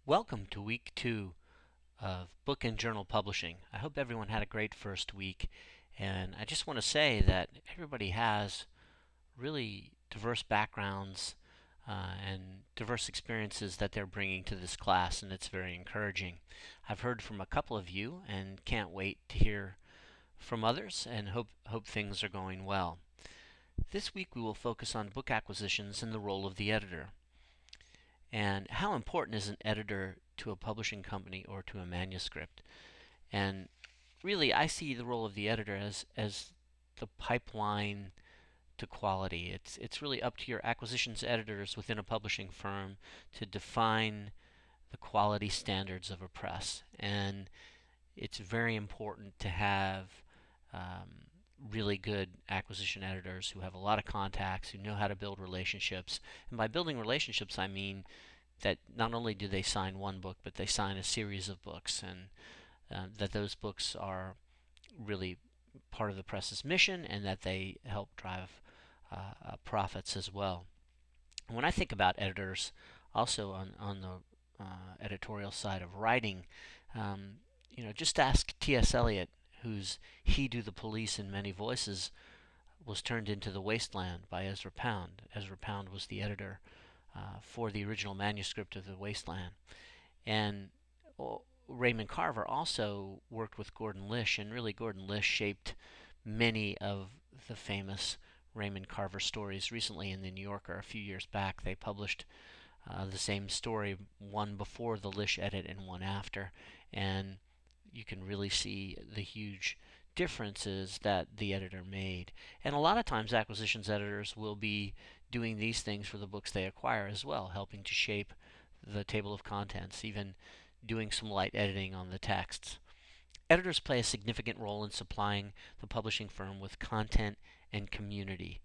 Welcome to week 2 of book and journal publishing. I hope everyone had a great first week, and I just want to say that everybody has really diverse backgrounds and diverse experiences that they're bringing to this class, and it's very encouraging. I've heard from a couple of you and can't wait to hear from others and hope things are going well. This week we will focus on book acquisitions and the role of the editor. And how important is an editor to a publishing company or to a manuscript? And really, I see the role of the editor as the pipeline to quality. It's really up to your acquisitions editors within a publishing firm to define the quality standards of a press. And it's very important to have really good acquisition editors who have a lot of contacts, who know how to build relationships. And by building relationships, I mean that not only do they sign one book, but they sign a series of books, and that those books are really part of the press's mission, and that they help drive profits as well. When I think about editors, also on the editorial side of writing, just ask T.S. Eliot, whose "He Do the Police in Many Voices" was turned into "The Wasteland" by Ezra Pound. Ezra Pound was the editor for the original manuscript of "The Wasteland." And Raymond Carver also worked with Gordon Lish, and really Gordon Lish shaped many of the famous Raymond Carver stories. Recently in the New Yorker, a few years back, they published the same story, one before the Lish edit and one after, and you can really see the huge differences that the editor made. And a lot of times acquisitions editors will be doing these things for the books they acquire as well, helping to shape the table of contents, even doing some light editing on the texts. Editors play a significant role in supplying the publishing firm with content and community.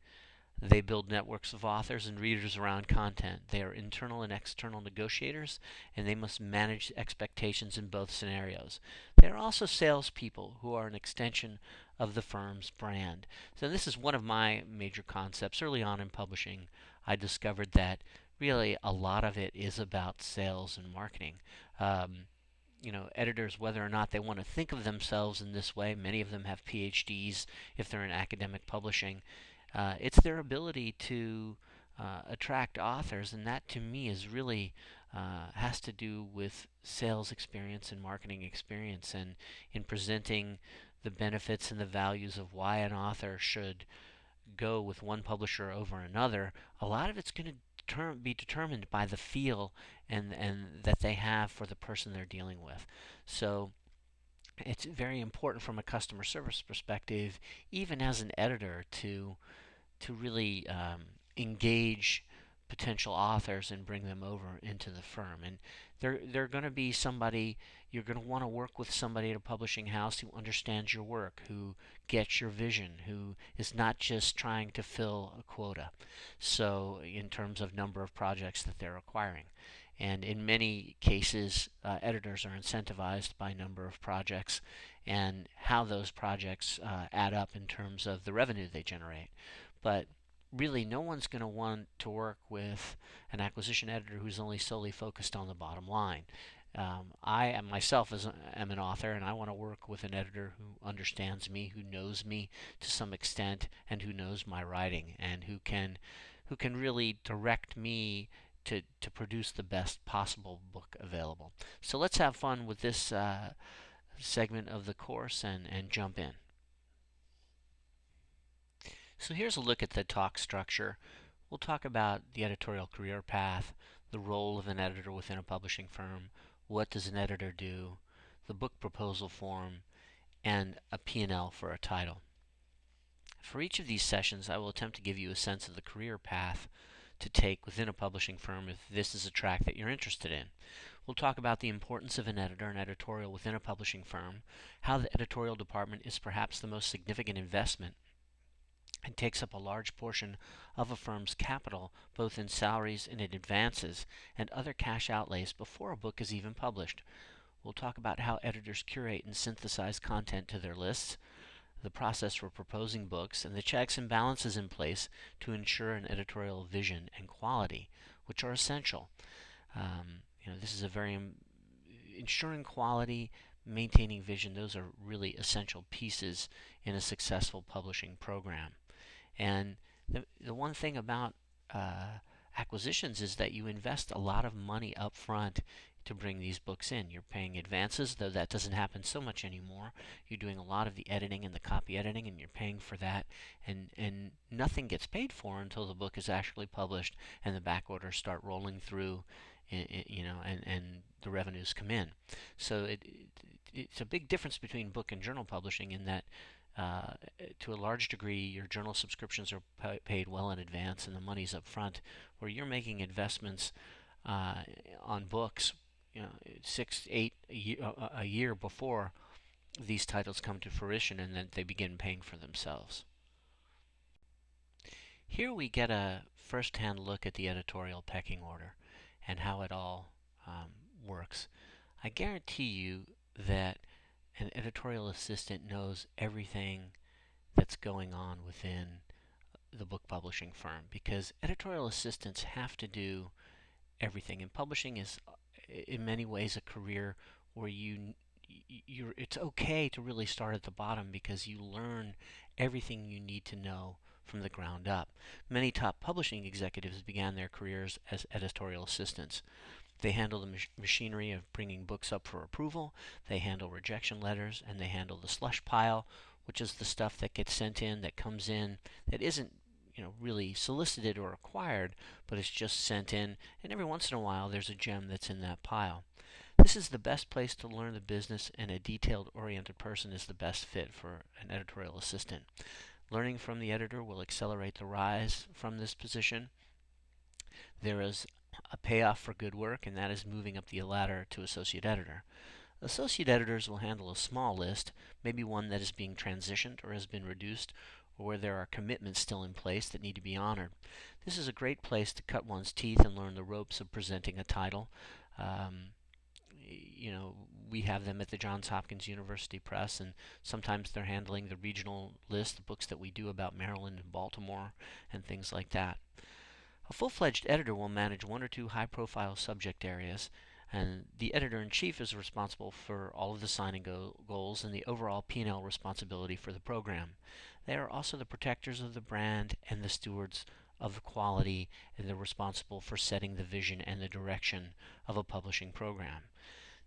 They build networks of authors and readers around content. They are internal and external negotiators, and they must manage expectations in both scenarios. They are also salespeople who are an extension of the firm's brand. So this is one of my major concepts. Early on in publishing, I discovered that really a lot of it is about sales and marketing. Editors, whether or not they want to think of themselves in this way, many of them have PhDs if they're in academic publishing. It's their ability to attract authors, and that to me is really has to do with sales experience and marketing experience, and in presenting the benefits and the values of why an author should go with one publisher over another. A lot of it's going to be determined by the feel and that they have for the person they're dealing with. So it's very important from a customer service perspective, even as an editor, to really engage potential authors and bring them over into the firm. And they're going to be somebody you're going to want to work with, somebody at a publishing house who understands your work, who gets your vision, who is not just trying to fill a quota. So in terms of number of projects that they're acquiring. And in many cases, editors are incentivized by number of projects and how those projects add up in terms of the revenue they generate. But really, no one's going to want to work with an acquisition editor who's only solely focused on the bottom line. I myself am an author, and I want to work with an editor who understands me, who knows me to some extent, and who knows my writing, and who can really direct me to produce the best possible book available. So let's have fun with this segment of the course and jump in. So here's a look at the talk structure. We'll talk about the editorial career path, the role of an editor within a publishing firm, what does an editor do, the book proposal form, and a P&L for a title. For each of these sessions, I will attempt to give you a sense of the career path to take within a publishing firm if this is a track that you're interested in. We'll talk about the importance of an editor and editorial within a publishing firm, how the editorial department is perhaps the most significant investment and takes up a large portion of a firm's capital, both in salaries and in advances and other cash outlays before a book is even published. We'll talk about how editors curate and synthesize content to their lists, the process for proposing books, and the checks and balances in place to ensure an editorial vision and quality, which are essential. This is a very ensuring quality, maintaining vision. Those are really essential pieces in a successful publishing program. And the one thing about acquisitions is that you invest a lot of money up front to bring these books in. You're paying advances, though that doesn't happen so much anymore. You're doing a lot of the editing and the copy editing, and you're paying for that. And nothing gets paid for until the book is actually published and the back orders start rolling through, and the revenues come in. So it's a big difference between book and journal publishing in that to a large degree, your journal subscriptions are paid well in advance, and the money's up front. Where you're making investments on books, 6, 8 a year before these titles come to fruition, and then they begin paying for themselves. Here we get a first-hand look at the editorial pecking order and how it all works. I guarantee you that an editorial assistant knows everything that's going on within the book publishing firm, because editorial assistants have to do everything. And publishing is, in many ways, a career where it's okay to really start at the bottom because you learn everything you need to know from the ground up. Many top publishing executives began their careers as editorial assistants. They handle the machinery of bringing books up for approval, they handle rejection letters, and they handle the slush pile, which is the stuff that gets sent in, that comes in, that isn't really solicited or acquired, but it's just sent in, and every once in a while there's a gem that's in that pile. This is the best place to learn the business, and a detailed-oriented person is the best fit for an editorial assistant. Learning from the editor will accelerate the rise from this position. There is a payoff for good work, and that is moving up the ladder to associate editor. Associate editors will handle a small list, maybe one that is being transitioned or has been reduced, or where there are commitments still in place that need to be honored. This is a great place to cut one's teeth and learn the ropes of presenting a title. We have them at the Johns Hopkins University Press, and sometimes they're handling the regional list, the books that we do about Maryland and Baltimore, and things like that. A full-fledged editor will manage 1 or 2 high-profile subject areas, and the editor-in-chief is responsible for all of the signing goals and the overall P&L responsibility for the program. They are also the protectors of the brand and the stewards of the quality, and they're responsible for setting the vision and the direction of a publishing program.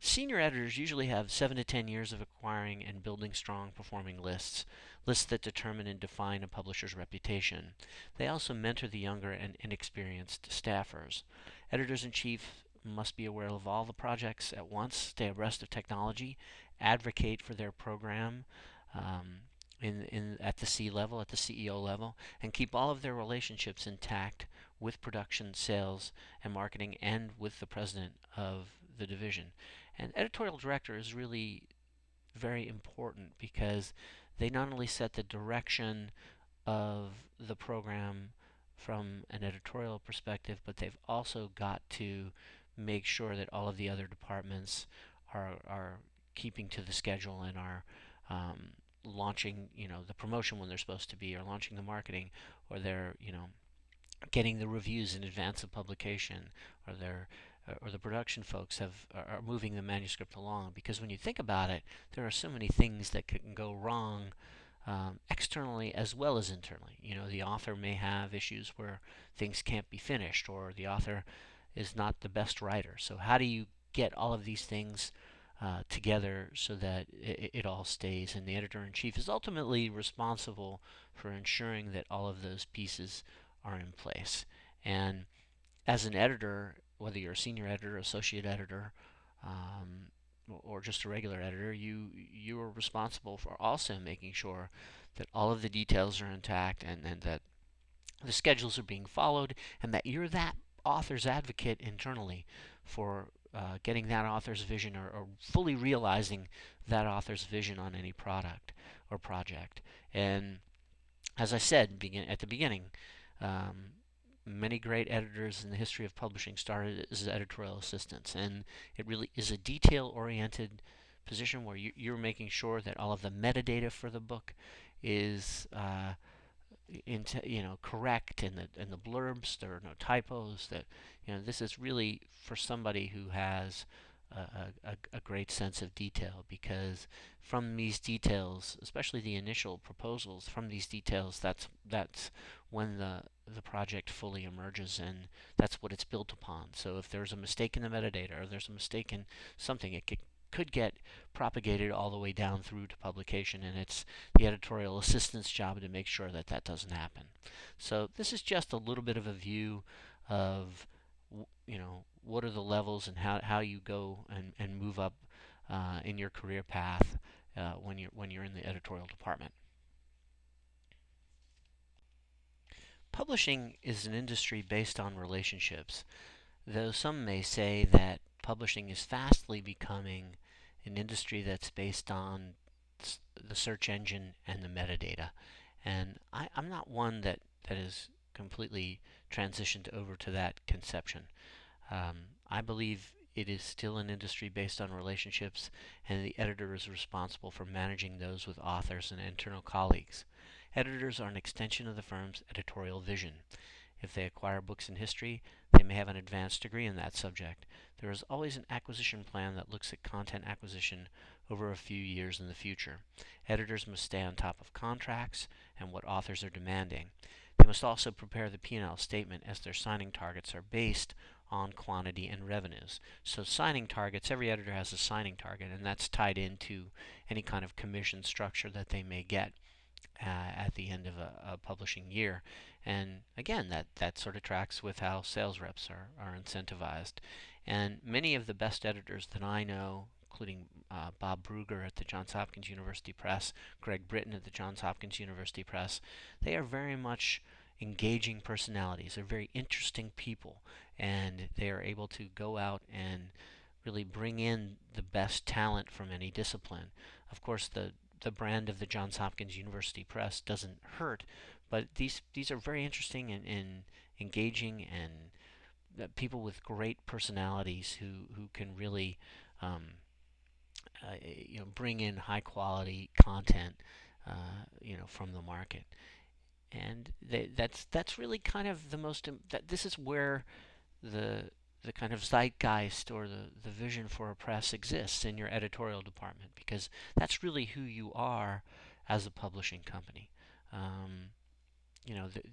Senior editors usually have 7 to 10 years of acquiring and building strong performing lists that determine and define a publisher's reputation. They also mentor the younger and inexperienced staffers. Editors-in-chief must be aware of all the projects at once, stay abreast of technology, advocate for their program at the C level, at the CEO level, and keep all of their relationships intact with production, sales, and marketing, and with the president of the division. And editorial director is really very important because they not only set the direction of the program from an editorial perspective, but they've also got to make sure that all of the other departments are keeping to the schedule and are launching the promotion when they're supposed to be, or launching the marketing, or they're getting the reviews in advance of publication, or the production folks are moving the manuscript along. Because when you think about it, there are so many things that can go wrong externally as well as internally. The author may have issues where things can't be finished, or the author is not the best writer. So how do you get all of these things together so that it all stays? And the editor-in-chief is ultimately responsible for ensuring that all of those pieces are in place. And as an editor, whether you're a senior editor, associate editor, or just a regular editor, you are responsible for also making sure that all of the details are intact, and that the schedules are being followed, and that you're that author's advocate internally for getting that author's vision, or fully realizing that author's vision on any product or project. And as I said at the beginning, many great editors in the history of publishing started as editorial assistants, and it really is a detail-oriented position where you're making sure that all of the metadata for the book is correct in the blurbs. There are no typos. That this is really for somebody who has a great sense of detail, because from these details, especially the initial proposals, from these details, that's when the project fully emerges, and that's what it's built upon. So if there's a mistake in the metadata, or there's a mistake in something, it could get propagated all the way down through to publication, and it's the editorial assistant's job to make sure that that doesn't happen. So this is just a little bit of a view of what are the levels, and how you go and move up in your career path when you're in the editorial department. Publishing is an industry based on relationships, though some may say that publishing is fastly becoming an industry that's based on the search engine and the metadata. And I'm not one that is completely transitioned over to that conception. I believe it is still an industry based on relationships, and the editor is responsible for managing those with authors and internal colleagues. Editors are an extension of the firm's editorial vision. If they acquire books in history, they may have an advanced degree in that subject. There is always an acquisition plan that looks at content acquisition over a few years in the future. Editors must stay on top of contracts and what authors are demanding. They must also prepare the P&L statement, as their signing targets are based on quantity and revenues. So signing targets, every editor has a signing target, and that's tied into any kind of commission structure that they may get at the end of a publishing year. And again, that sort of tracks with how sales reps are incentivized. And many of the best editors that I know, including Bob Brugger at the Johns Hopkins University Press, Greg Britton at the Johns Hopkins University Press, they are very much engaging personalities. They're very interesting people, and they are able to go out and really bring in the best talent from any discipline. Of course, the brand of the Johns Hopkins University Press doesn't hurt, but these are very interesting and engaging, and people with great personalities who can really bring in high quality content from the market. And that's really kind of the most that this is where the the kind of zeitgeist, or the vision for a press exists in your editorial department, because that's really who you are as a publishing company. Um,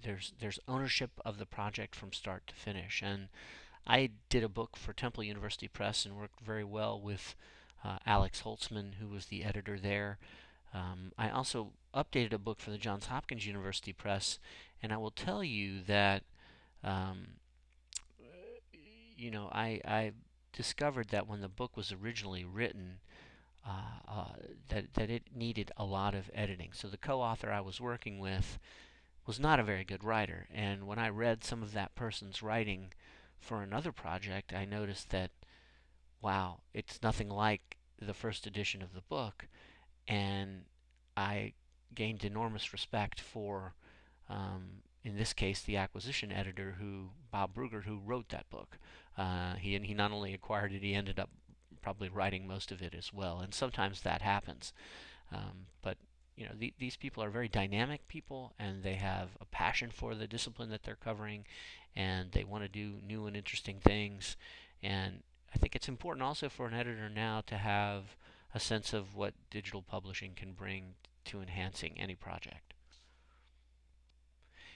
there's ownership of the project from start to finish, and I did a book for Temple University Press and worked very well with Alex Holtzman, who was the editor there. I also updated a book for the Johns Hopkins University Press, and I will tell you that um, I discovered that when the book was originally written, that it needed a lot of editing. So the co-author I was working with was not a very good writer, and when I read some of that person's writing for another project, I noticed that, wow, it's nothing like the first edition of the book, and I gained enormous respect for, in this case, the acquisition editor, Bob Brugger, who wrote that book. He not only acquired it, he ended up probably writing most of it as well. And sometimes that happens. But these people are very dynamic people, and they have a passion for the discipline that they're covering, and they want to do new and interesting things. And I think it's important also for an editor now to have a sense of what digital publishing can bring to enhancing any project.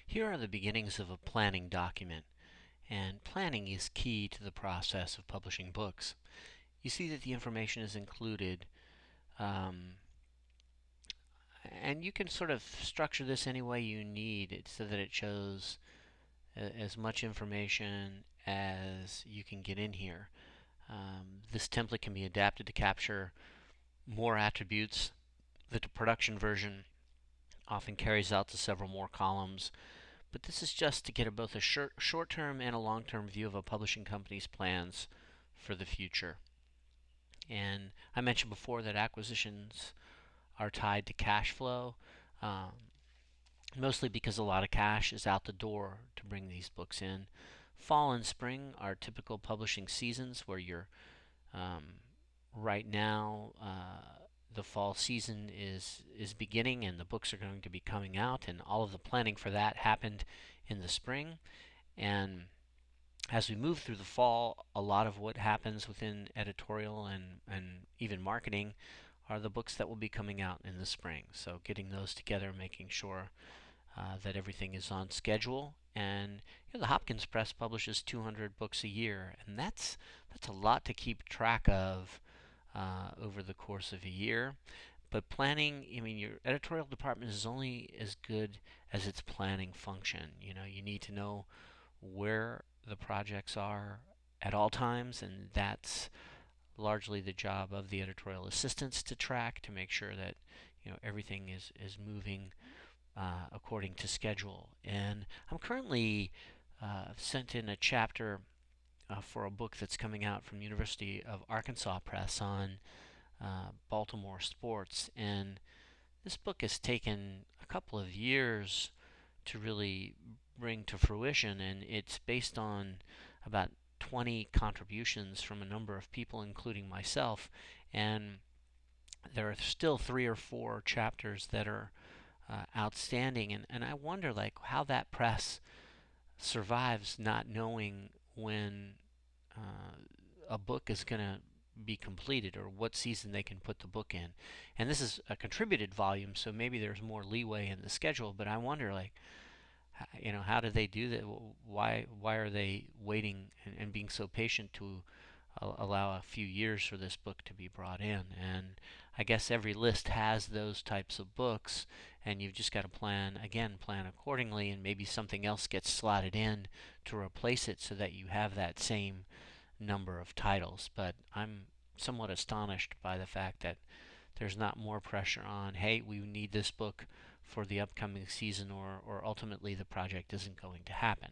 Here are the beginnings of a planning document, and planning is key to the process of publishing books. You see that the information is included, um, and you can sort of structure this any way you need it so that it shows as much information as you can get in here. This template can be adapted to capture more attributes. The production version often carries out to several more columns, but this is just to get both a short-term and a long-term view of a publishing company's plans for the future. And I mentioned before that acquisitions are tied to cash flow, um, mostly because a lot of cash is out the door to bring these books in. Fall and spring are typical publishing seasons where you're right now the fall season is beginning and the books are going to be coming out, and all of the planning for that happened in the spring. And as we move through the fall, a lot of what happens within editorial and even marketing are the books that will be coming out in the spring. So getting those together, making sure that everything is on schedule. And the Hopkins Press publishes 200 books a year, and that's a lot to keep track of over the course of a year. But planning, I mean, your editorial department is only as good as its planning function. You need to know where the projects are at all times, and that's largely the job of the editorial assistants to track to make sure that everything is moving according to schedule. And I'm currently sent in a chapter for a book that's coming out from University of Arkansas Press on Baltimore sports. And this book has taken a couple of years to really bring to fruition, and it's based on about 20 contributions from a number of people, including myself. And there are still 3 or 4 chapters that are outstanding, and I wonder how that press survives not knowing when a book is going to be completed or what season they can put the book in. And this is a contributed volume, so maybe there's more leeway in the schedule, but I wonder how do they do that? Why are they waiting and being so patient to allow a few years for this book to be brought in? And I guess every list has those types of books, and you've just got to plan accordingly, and maybe something else gets slotted in to replace it so that you have that same number of titles. But I'm somewhat astonished by the fact that there's not more pressure on, hey, we need this book for the upcoming season, or ultimately the project isn't going to happen.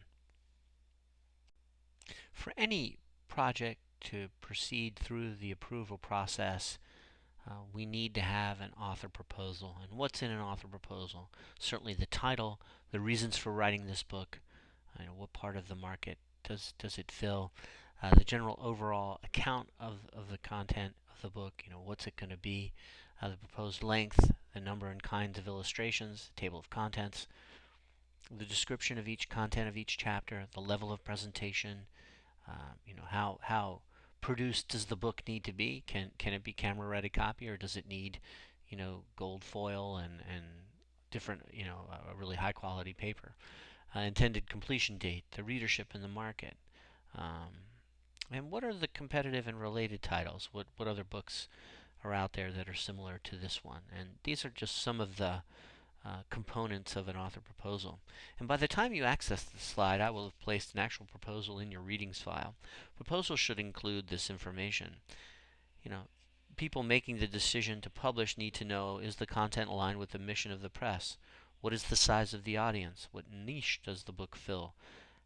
For any project to proceed through the approval process, we need to have an author proposal. And what's in an author proposal? Certainly the title, the reasons for writing this book, what part of the market does it fill, the general overall account of the content of the book, what's it going to be, the proposed length, the number and kinds of illustrations, the table of contents, the description of each content of each chapter, the level of presentation, how produced does the book need to be? Can it be camera ready copy, or does it need gold foil and different a really high quality paper? Intended completion date, the readership in the market, and what are the competitive and related titles? What other books are out there that are similar to this one? And these are just some of the components of an author proposal. And by the time you access the slide, I will have placed an actual proposal in your readings file. Proposals should include this information. People making the decision to publish need to know, is the content aligned with the mission of the press? What is the size of the audience? What niche does the book fill?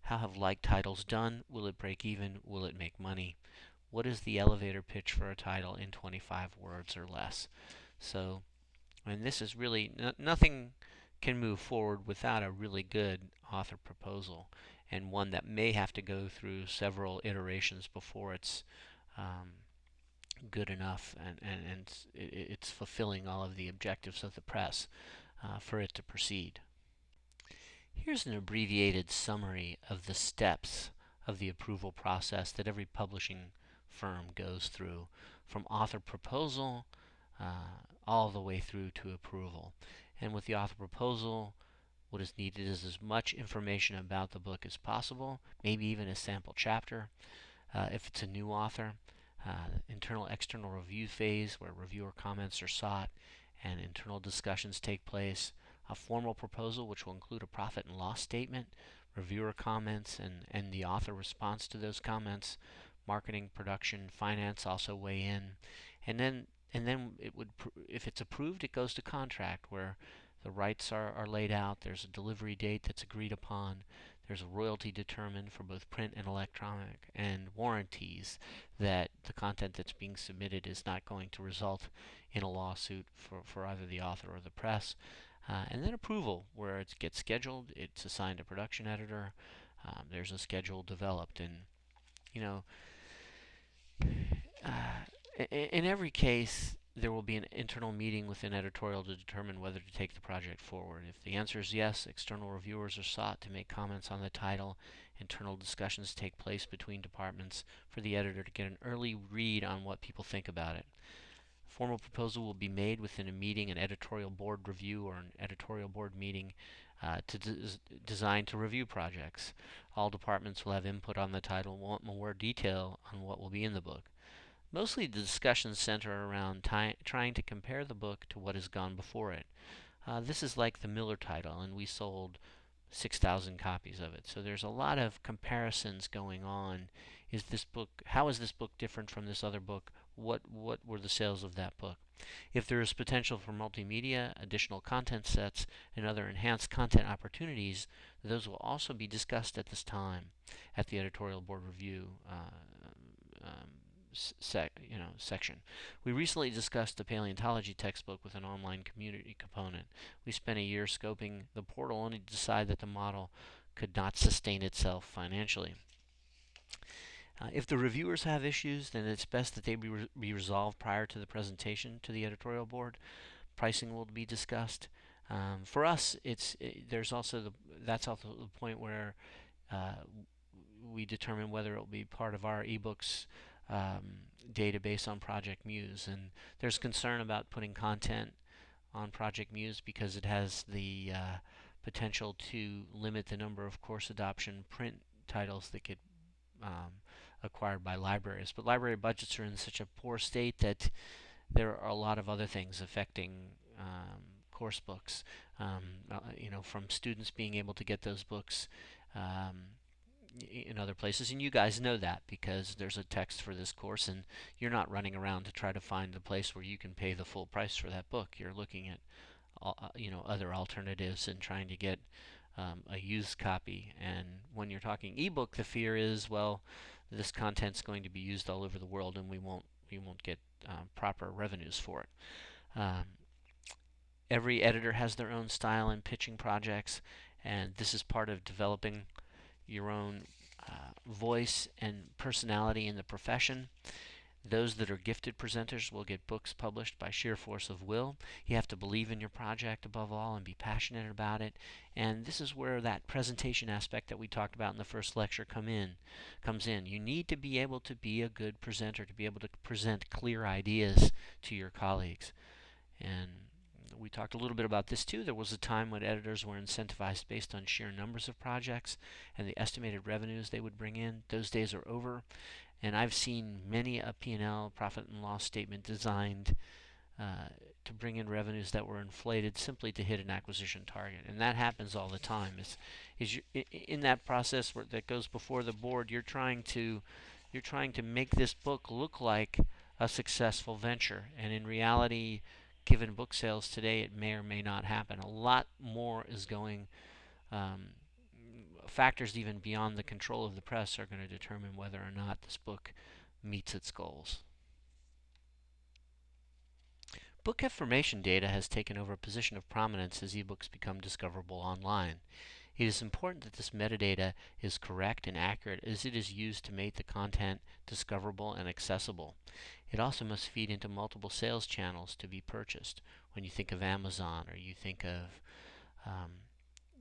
How have like titles done? Will it break even? Will it make money? What is the elevator pitch for a title in 25 words or less? So, and this is really, nothing can move forward without a really good author proposal, and one that may have to go through several iterations before it's good enough and it's fulfilling all of the objectives of the press for it to proceed. Here's an abbreviated summary of the steps of the approval process that every publishing firm goes through, from author proposal all the way through to approval. And with the author proposal, what is needed is as much information about the book as possible, maybe even a sample chapter. If it's a new author, internal external review phase where reviewer comments are sought and internal discussions take place. A formal proposal which will include a profit and loss statement, reviewer comments, and the author response to those comments. Marketing, production, finance also weigh in. And then it would, if it's approved, it goes to contract where the rights are laid out. There's a delivery date that's agreed upon. There's a royalty determined for both print and electronic, and warranties that the content that's being submitted is not going to result in a lawsuit for either the author or the press. And then approval, where it gets scheduled, it's assigned a production editor, there's a schedule developed, and in every case, there will be an internal meeting within editorial to determine whether to take the project forward. If the answer is yes, external reviewers are sought to make comments on the title. Internal discussions take place between departments for the editor to get an early read on what people think about it. A formal proposal will be made within a meeting, an editorial board review, or an editorial board meeting designed to review projects. All departments will have input on the title and want more detail on what will be in the book. Mostly the discussions center around trying to compare the book to what has gone before it. This is like the Miller title, and we sold 6,000 copies of it. So there's a lot of comparisons going on. How is this book different from this other book? What were the sales of that book? If there is potential for multimedia, additional content sets, and other enhanced content opportunities, those will also be discussed at this time at the editorial board review section. We recently discussed the paleontology textbook with an online community component. We spent a year scoping the portal only to decide that the model could not sustain itself financially. If the reviewers have issues, then it's best that they be resolved prior to the presentation to the editorial board. Pricing will be discussed. For us, that's also the point where we determine whether it will be part of our ebooks database on Project Muse. And there's concern about putting content on Project Muse because it has the potential to limit the number of course adoption print titles that get acquired by libraries. But library budgets are in such a poor state that there are a lot of other things affecting course books. From students being able to get those books in other places, and you guys know that because there's a text for this course, and you're not running around to try to find a place where you can pay the full price for that book. You're looking at other alternatives and trying to get a used copy. And when you're talking ebook, the fear is, well, this content's going to be used all over the world, and we won't get proper revenues for it. Every editor has their own style in pitching projects, and this is part of developing your own voice and personality in the profession. Those that are gifted presenters will get books published by sheer force of will. You have to believe in your project above all and be passionate about it. And this is where that presentation aspect that we talked about in the first lecture comes in. You need to be able to be a good presenter, to be able to present clear ideas to your colleagues. And we talked a little bit about this too. There was a time when editors were incentivized based on sheer numbers of projects and the estimated revenues they would bring in. Those days are over, and I've seen many a P&L, profit and loss statement, designed to bring in revenues that were inflated simply to hit an acquisition target. And that happens all the time. In that process that goes before the board, you're trying to make this book look like a successful venture, and in reality, given book sales today, it may or may not happen. A lot more is going, factors even beyond the control of the press are going to determine whether or not this book meets its goals. Book information data has taken over a position of prominence as ebooks become discoverable online. It is important that this metadata is correct and accurate as it is used to make the content discoverable and accessible. It also must feed into multiple sales channels to be purchased. When you think of Amazon, or you think of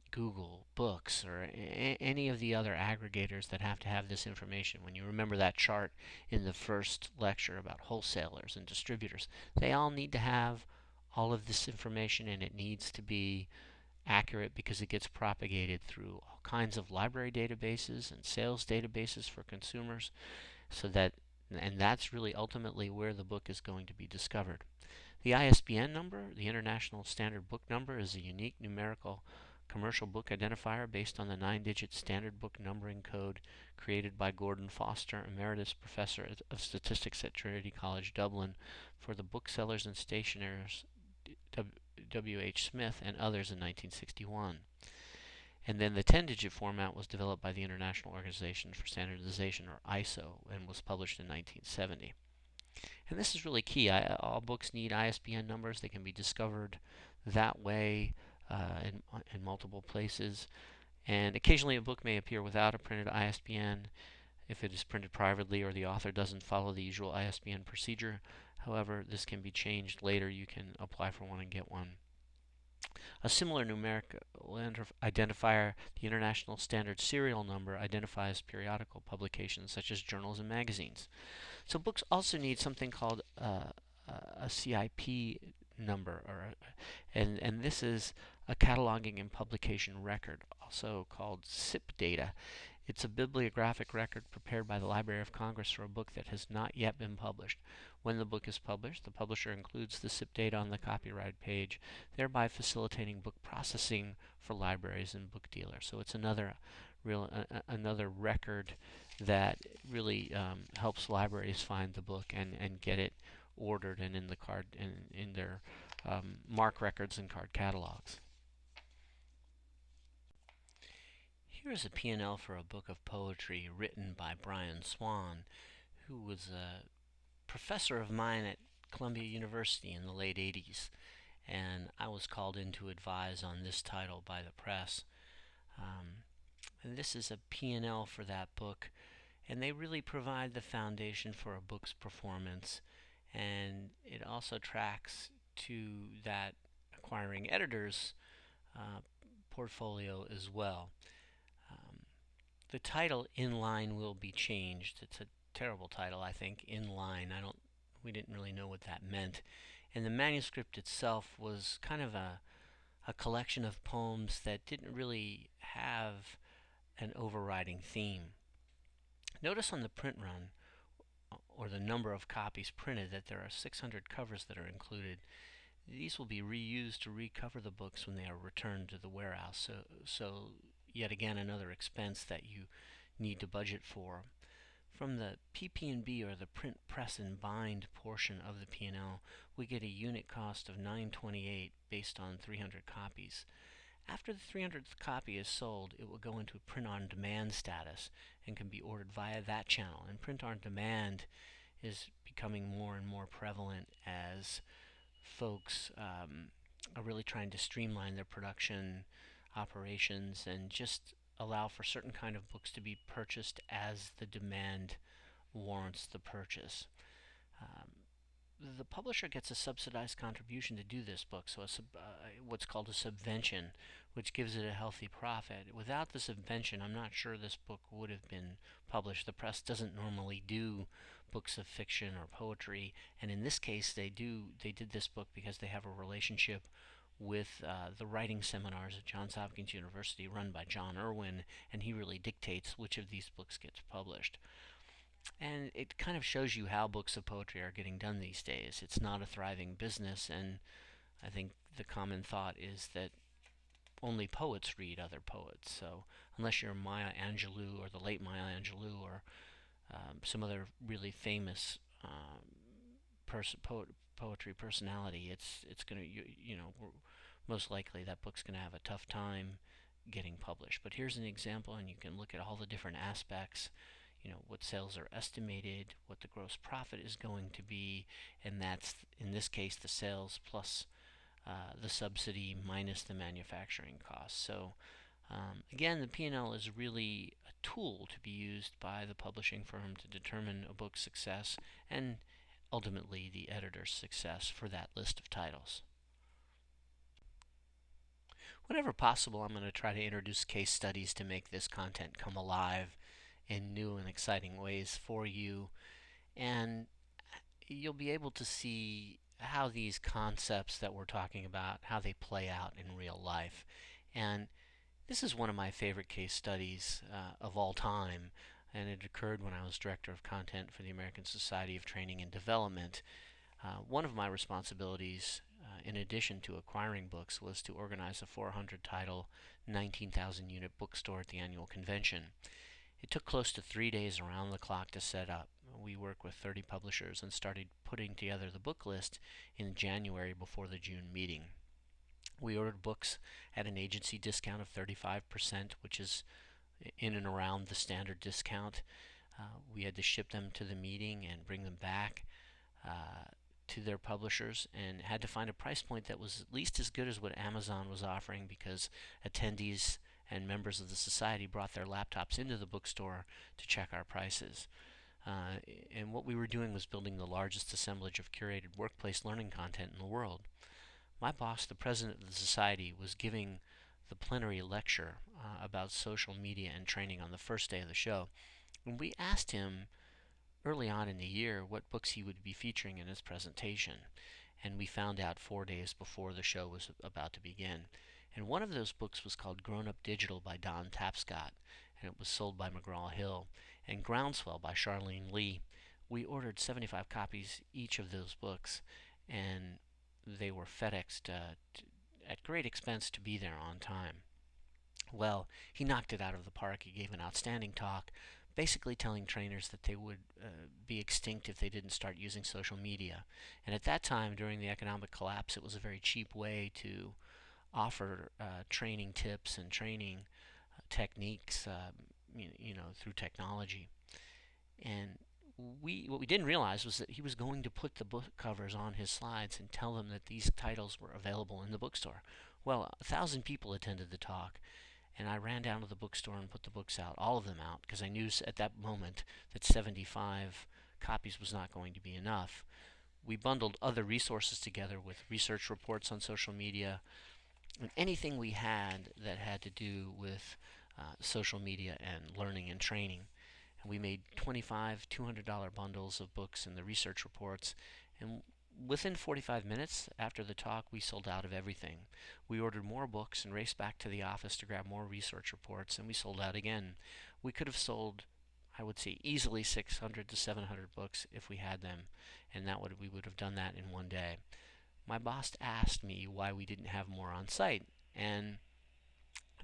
Google Books, or any of the other aggregators that have to have this information. When you remember that chart in the first lecture about wholesalers and distributors, they all need to have all of this information, and it needs to be accurate because it gets propagated through all kinds of library databases and sales databases for consumers, and that's really ultimately where the book is going to be discovered. The ISBN number, the International Standard Book Number, is a unique numerical commercial book identifier based on the 9-digit standard book numbering code created by Gordon Foster, Emeritus Professor of Statistics at Trinity College Dublin, for the booksellers and stationers W.H. Smith and others in 1961. And then the 10-digit format was developed by the International Organization for Standardization, or ISO, and was published in 1970. And this is really key. All books need ISBN numbers. They can be discovered that way in multiple places. And occasionally a book may appear without a printed ISBN. if it is printed privately or the author doesn't follow the usual ISBN procedure. However, this can be changed later. You can apply for one and get one. A similar numeric identifier, the International Standard Serial Number, identifies periodical publications such as journals and magazines. So books also need something called a CIP number, and this is a cataloging and publication record, also called SIP data. It's a bibliographic record prepared by the Library of Congress for a book that has not yet been published. When the book is published, the publisher includes the SIP data on the copyright page, thereby facilitating book processing for libraries and book dealers. So it's another record that really helps libraries find the book and get it ordered and in the card and in their MARC records and card catalogs. Here's a P&L for a book of poetry written by Brian Swan, who was a professor of mine at Columbia University in the late 80s, and I was called in to advise on this title by the press. And this is a P&L for that book, and they really provide the foundation for a book's performance, and it also tracks to that acquiring editor's portfolio as well. The title "In Line" will be changed. It's a terrible title, I think. In Line. We didn't really know what that meant. And the manuscript itself was kind of a collection of poems that didn't really have an overriding theme. Notice on the print run, or the number of copies printed, that there are 600 covers that are included. These will be reused to recover the books when they are returned to the warehouse. So yet again, another expense that you need to budget for. From the PP&B, or the print, press, and bind portion of the P&L, we get a unit cost of $9.28 based on 300 copies. After the 300th copy is sold, it will go into print-on-demand status and can be ordered via that channel. And print-on-demand is becoming more and more prevalent as folks are really trying to streamline their production operations and just allow for certain kind of books to be purchased as the demand warrants the purchase. The publisher gets a subsidized contribution to do this book, so what's called a subvention, which gives it a healthy profit. Without the subvention, I'm not sure this book would have been published. The press doesn't normally do books of fiction or poetry, and in this case they did this book because they have a relationship with the writing seminars at Johns Hopkins University run by John Irwin, and he really dictates which of these books gets published. And it kind of shows you how books of poetry are getting done these days. It's not a thriving business, and I think the common thought is that only poets read other poets. So unless you're Maya Angelou or the late Maya Angelou or some other really famous poetry personality, it's going to, most likely that book's going to have a tough time getting published. But here's an example, and you can look at all the different aspects. What sales are estimated, what the gross profit is going to be, and that's, in this case, the sales plus the subsidy minus the manufacturing costs. So again, the P&L is really a tool to be used by the publishing firm to determine a book's success and ultimately the editor's success for that list of titles. Whenever possible, I'm going to try to introduce case studies to make this content come alive in new and exciting ways for you, and you'll be able to see how these concepts that we're talking about, how they play out in real life. And this is one of my favorite case studies of all time, and it occurred when I was Director of Content for the American Society of Training and Development. One of my responsibilities, in addition to acquiring books, was to organize a 400-title, 19,000-unit bookstore at the annual convention. It took close to 3 days around the clock to set up. We worked with 30 publishers and started putting together the book list in January before the June meeting. We ordered books at an agency discount of 35%, which is in and around the standard discount. We had to ship them to the meeting and bring them back to their publishers, and had to find a price point that was at least as good as what Amazon was offering, because attendees and members of the society brought their laptops into the bookstore to check our prices. Uh, and what we were doing was building the largest assemblage of curated workplace learning content in the world. My boss, the president of the society, was giving the plenary lecture about social media and training on the first day of the show. And we asked him early on in the year what books he would be featuring in his presentation. And we found out 4 days before the show was about to begin. And one of those books was called Grown Up Digital by Don Tapscott, and it was sold by McGraw-Hill, and Groundswell by Charlene Lee. We ordered 75 copies each of those books, and they were FedExed at great expense to be there on time. Well, he knocked it out of the park. He gave an outstanding talk, basically telling trainers that they would be extinct if they didn't start using social media. And at that time, during the economic collapse, it was a very cheap way to offer training tips and training techniques, through technology. And what we didn't realize was that he was going to put the book covers on his slides and tell them that these titles were available in the bookstore. Well, 1,000 people attended the talk, and I ran down to the bookstore and put the books out, all of them out, because I knew at that moment that 75 copies was not going to be enough. We bundled other resources together with research reports on social media and anything we had that had to do with social media and learning and training. And we made 25 $200 bundles of books and the research reports, and within 45 minutes after the talk, we sold out of everything. We ordered more books and raced back to the office to grab more research reports, and we sold out again. We could have sold, I would say, easily 600 to 700 books if we had them, and we would have done that in one day. My boss asked me why we didn't have more on site, and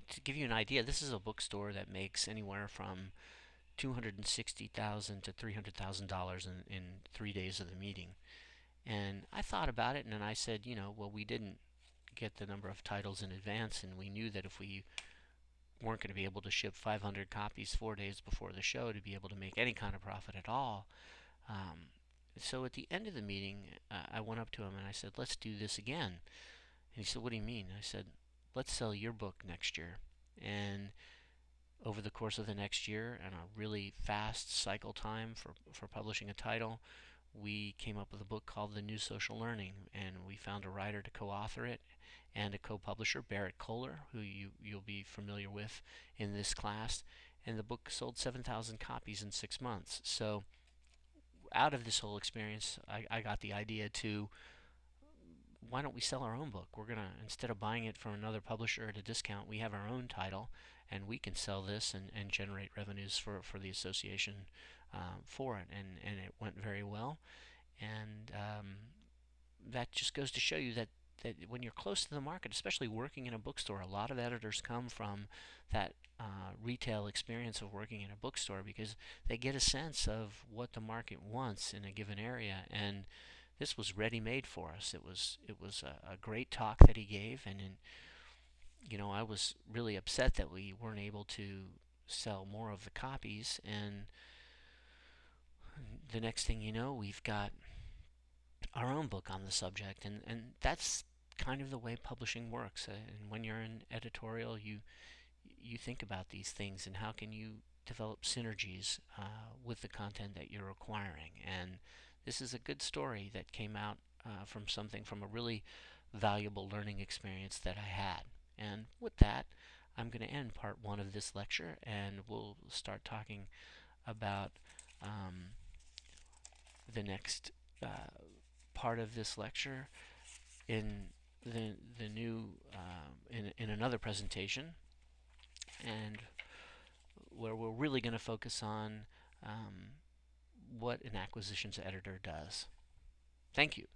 to give you an idea, this is a bookstore that makes anywhere from $260,000 to $300,000 in 3 days of the meeting. And I thought about it, and then I said, well, we didn't get the number of titles in advance, and we knew that if we weren't going to be able to ship 500 copies 4 days before the show to be able to make any kind of profit at all. So at the end of the meeting, I went up to him and I said, let's do this again. And he said, what do you mean? I said, let's sell your book next year. And over the course of the next year, and a really fast cycle time for publishing a title, we came up with a book called The New Social Learning, and we found a writer to co-author it and a co-publisher, Barrett Kohler, who you'll be familiar with in this class. And the book sold 7,000 copies in 6 months. So out of this whole experience, I got the idea to, why don't we sell our own book? We're going to, instead of buying it from another publisher at a discount, we have our own title, and we can sell this and generate revenues for the association for it. And it went very well. And that just goes to show you that when you're close to the market, especially working in a bookstore, a lot of editors come from that retail experience of working in a bookstore because they get a sense of what the market wants in a given area. And this was ready-made for us. It was a great talk that he gave, and I was really upset that we weren't able to sell more of the copies. And the next thing you know, we've got our own book on the subject, and that's kind of the way publishing works. And when you're in editorial, you think about these things and how can you develop synergies with the content that you're acquiring. And this is a good story that came out from a really valuable learning experience that I had. And with that, I'm going to end part one of this lecture, and we'll start talking about the next part of this lecture in the new in another presentation, and where we're really going to focus on what an acquisitions editor does. Thank you.